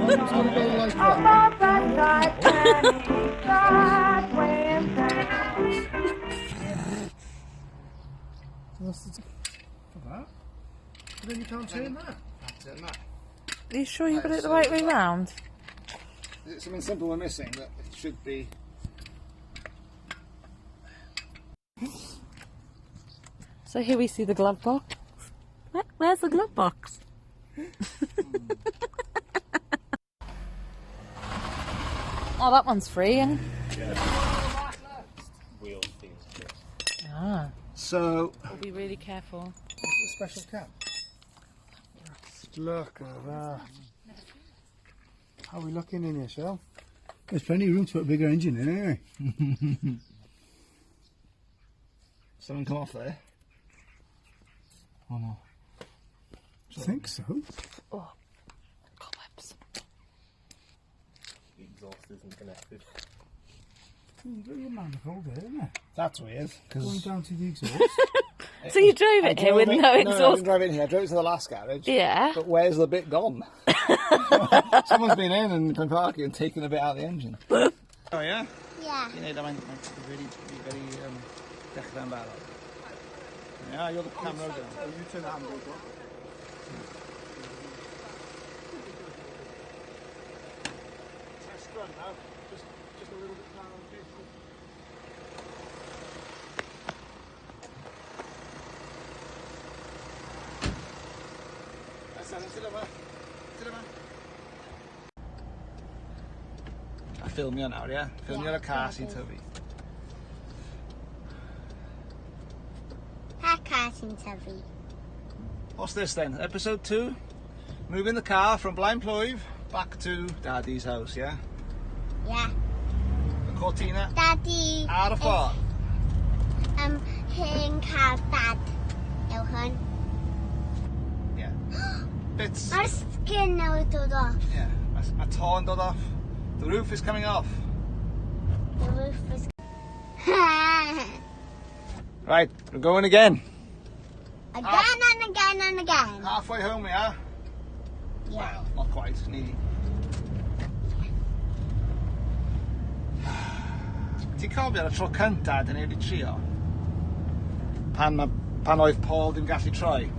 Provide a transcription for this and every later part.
It's going to go like that. So that's the for that. But then you can't turn that. Turn that. Are you sure you got it the right way round? Is it something simple we're missing that it should be? So here we see the glove box. Where's the glove box? Oh, that one's free, yeah? Wheel things. Ah. So, We'll be really careful. A special cap. Look at that. How are we looking in here, Shell? There's plenty of room to put a bigger engine in, anyway. something come off there. Oh no. I think so. Oh, cobwebs. The exhaust isn't connected. You've got your manifold there, isn't it? That's weird. Going down to the exhaust. So you drove it here with no I exhaust? didn't drive in here. I drove it to the last garage. Yeah. But where's the bit gone? Someone's been in and been parking and taken a bit out of the engine. Oh yeah? Yeah. You know, that might be very dechrau yn barod. Yeah, you're the camera down. Oh, you turn the handbrake off. Test run now. Just a little bit down on the pitch. I film you now, yeah? Film you a car seat of me. What's this then? Episode 2? Moving the car from Blaenplwyf back to Daddy's house, yeah? Yeah. The Cortina Daddy. ar y ffordd. Hen car dad. Yw hwn. Yeah. Bits. Mae'r skin newydd dod off. Yeah. Mae to yn dod off. The roof is coming off. The roof is... Right, we're going again. Again and again and again. Halfway home we are. Yeah. Well, not quite, nearly. Ti'n cofio ar y tro cynta dyn ni wedi trio? Pan oedd Paul ddim gallu troi.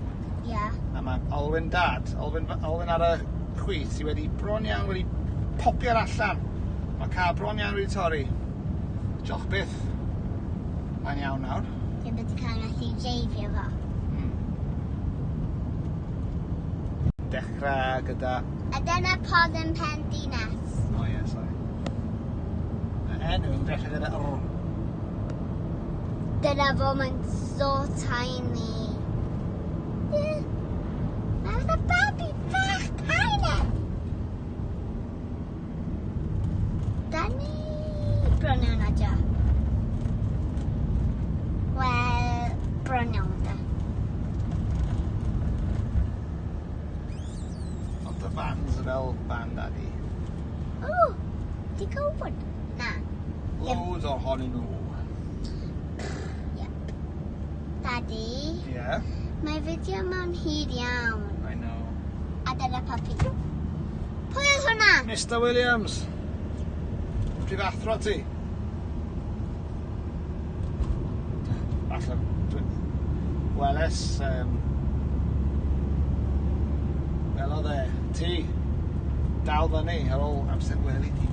Yeah. A mae Olwyn dad, Olwyn ar y chwith sydd wedi bron iawn wedi popio'r allan. Mae car bron iawn wedi torri. Joch byth. Mae'n iawn nawr. Ti'n bydd cael gallu dreifio fo. Dechrau gyda... A dyna pod yn pen dinas. O ie, sorry. Enw, dechrau gyda... Dyna fo mae'n so tiny. Mae'r babi bach tiny. Da ni bron iawn adio. Wel, bron iawn da. Ond y fans fel fan daddy. O, di gwybod? Na. Loads ohonyn nhw. Yep. Daddy, Yeah, mae fideo mewn hir iawn. I know. A dyna papi. Pwy oedd hwnna? Mr Williams. Prifathro ti. Falle... Weles... Fel oedd e. Ti. Dal fyny ar ôl amser gwely ti.